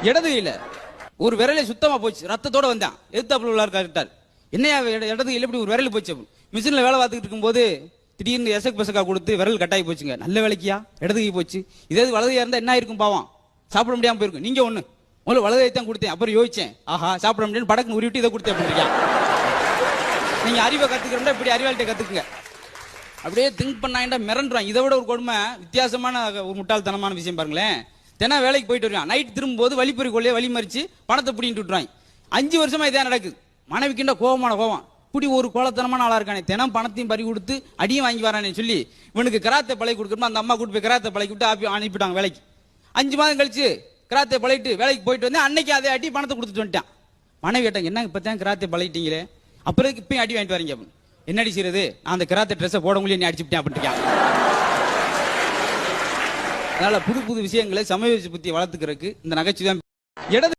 இடது கையில ஒரு விரலை சுத்தமா போச்சு, ரத்தத்தோட வந்தான். எதிர்த்தாப்புல உள்ளார் கரெக்டார். என்னையா இடது கையில இப்படி ஒரு விரல் போச்சு? மிஷின்ல வேலை பார்த்துக்கிட்டு இருக்கும்போது திடீர்னு எசக் பசக்கா கொடுத்து விரல் கட்டாயி போச்சுங்க. நல்ல வேலைக்கியா இடது கை போச்சு. இதே வலதையா இருந்தா என்ன ஆயிருக்கும் பாவம், சாப்பிட முடியாம போயிருக்கும். நீங்க ஒண்ணு முதல்ல வலதை தான் கொடுத்தேன், அப்புறம் யோசிச்சேன், ஆஹா சாப்பிட முடியாது, படக்கு உருவிட்டு இதை கொடுத்தேன் அப்படியா. நீங்க அறிவை கத்துக்கிறோம்னா இப்படி அறிவாளிட்ட கத்துக்குங்க. அப்படியே திங்க் பண்ணாண்டா மிரண்டுறான். இதை விட ஒரு கொடுமை வித்தியாசமான ஒரு முட்டாள்தனமான விஷயம் பாருங்களேன். தினம் வேலைக்கு போயிட்டு வருவான், நைட் திரும்பும்போது வழிப்பறி கொள்ளைய வழி மறிச்சு பணத்தை பிடிங்கிட்டு விட்டுறாங்க. 5 வருஷமா இதே நடக்குது. மனைவிக்கின்ற கோபமான கோபம், இப்படி ஒரு கோலத்தனமான ஆளா இருக்கானே, தினம் பணத்தையும் பறி கொடுத்து அடியும் வாங்கி வரானே சொல்லி இவனுக்கு கராத்தை பழகி கொடுக்கணும். அந்த அம்மா கூட்டு போய் கராத்தை பழகி விட்டு அனுப்பிட்டாங்க வேலைக்கு. 5 மாதம் கழிச்சு கராத்தை பழகிட்டு வேலைக்கு போயிட்டு வந்து அன்னைக்கு அதே அடி பணத்தை கொடுத்துட்டு வந்துட்டான். மனைவி கேட்டாங்க, என்ன இப்பதான் கராத்தை பழகிட்டீங்களே, அப்புறம் இப்பயும் அடி வாங்கிட்டு வரீங்க அப்படின்னு. என்ன அடிக்கிறது, நான் அந்த கராத்தை ட்ரெஸ்ஸை போட முடியும், நீ அடிச்சுட்டேன் அப்படின்ட்டு. அதனால புது புது விஷயங்களை சமய புத்தி வளர்த்துக்கிறதுக்கு இந்த நகைச்சுவை இடது